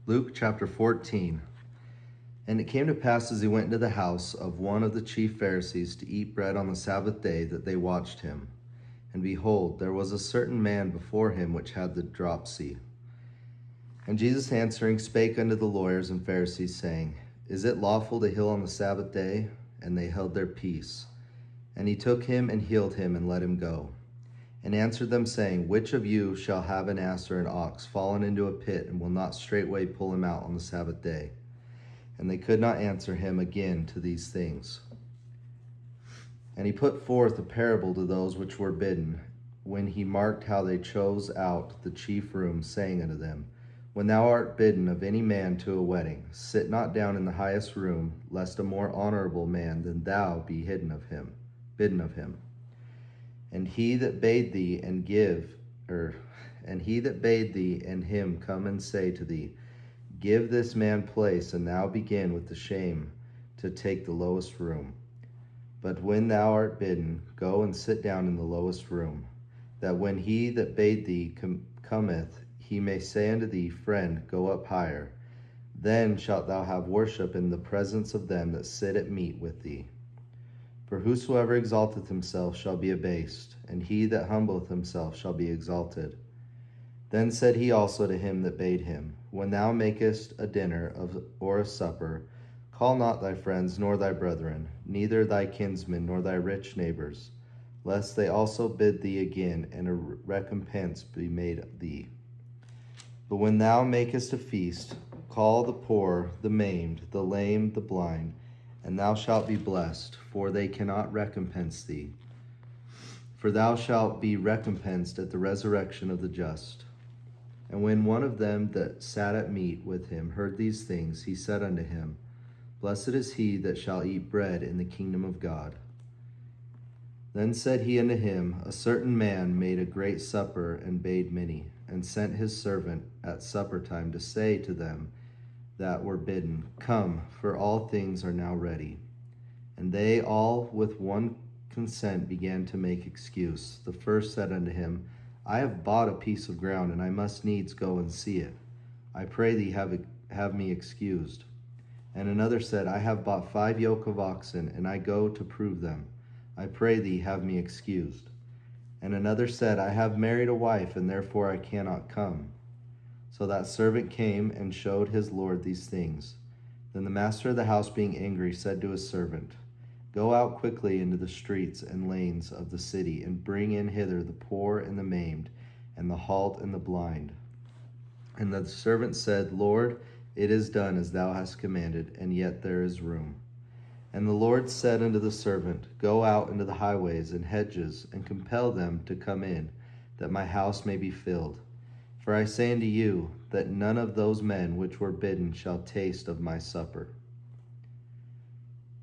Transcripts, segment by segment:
Luke chapter 14. And it came to pass as he went into the house of one of the chief Pharisees to eat bread on the Sabbath day that they watched him. And behold, there was a certain man before him which had the dropsy. And Jesus answering spake unto the lawyers and Pharisees, saying, Is it lawful to heal on the Sabbath day? And they held their peace. And he took him and healed him and let him go. And answered them, saying, Which of you shall have an ass or an ox fallen into a pit, and will not straightway pull him out on the Sabbath day? And they could not answer him again to these things. And he put forth a parable to those which were bidden, when he marked how they chose out the chief rooms, saying unto them, When thou art bidden of any man to a wedding, sit not down in the highest room, lest a more honorable man than thou be bidden of him. And he that bade thee and him come and say to thee, Give this man place, and thou begin with the shame to take the lowest room. But when thou art bidden, go and sit down in the lowest room, that when he that bade thee cometh, he may say unto thee, Friend, go up higher. Then shalt thou have worship in the presence of them that sit at meat with thee. For whosoever exalteth himself shall be abased, and he that humbleth himself shall be exalted. Then said he also to him that bade him, When thou makest a dinner or a supper, call not thy friends nor thy brethren, neither thy kinsmen nor thy rich neighbors, lest they also bid thee again, and a recompense be made thee. But when thou makest a feast, call the poor, the maimed, the lame, the blind, and thou shalt be blessed, for they cannot recompense thee. For thou shalt be recompensed at the resurrection of the just. And when one of them that sat at meat with him heard these things, he said unto him, Blessed is he that shall eat bread in the kingdom of God. Then said he unto him, A certain man made a great supper, and bade many, and sent his servant at supper time to say to them that were bidden, Come, for all things are now ready. And they all with one consent began to make excuse. The first said unto him, I have bought a piece of ground, and I must needs go and see it. I pray thee have me excused. And another said, I have bought 5 yoke of oxen, and I go to prove them. I pray thee have me excused. And another said, I have married a wife, and therefore I cannot come. So that servant came and showed his lord these things. Then the master of the house, being angry, said to his servant, Go out quickly into the streets and lanes of the city, and bring in hither the poor and the maimed, and the halt and the blind. And the servant said, Lord, it is done as thou hast commanded, and yet there is room. And the Lord said unto the servant, Go out into the highways and hedges, and compel them to come in, that my house may be filled. For I say unto you, that none of those men which were bidden shall taste of my supper.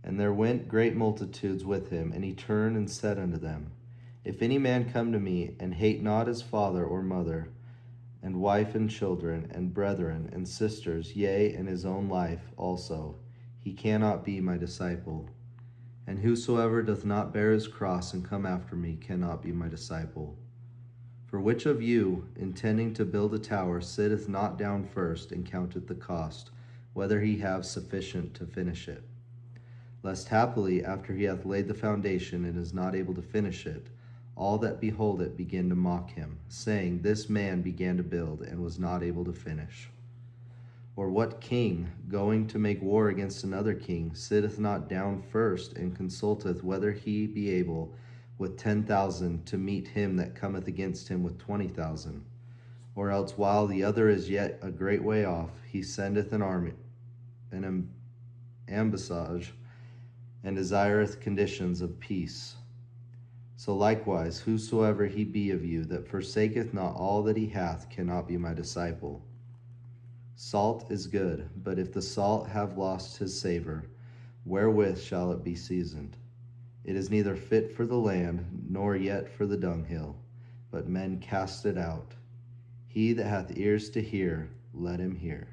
And there went great multitudes with him, and he turned and said unto them, If any man come to me, and hate not his father or mother, and wife and children, and brethren and sisters, yea, and his own life also, he cannot be my disciple. And whosoever doth not bear his cross and come after me cannot be my disciple. For which of you, intending to build a tower, sitteth not down first, and counteth the cost, whether he have sufficient to finish it? Lest happily, after he hath laid the foundation, and is not able to finish it, all that behold it begin to mock him, saying, This man began to build, and was not able to finish. Or what king, going to make war against another king, sitteth not down first, and consulteth whether he be able with 10,000 to meet him that cometh against him with 20,000? Or else, while the other is yet a great way off, he sendeth an ambassage, and desireth conditions of peace. So likewise, whosoever he be of you that forsaketh not all that he hath cannot be my disciple. Salt is good, but if the salt have lost his savor, wherewith shall it be seasoned? It is neither fit for the land, nor yet for the dunghill, but men cast it out. He that hath ears to hear, let him hear.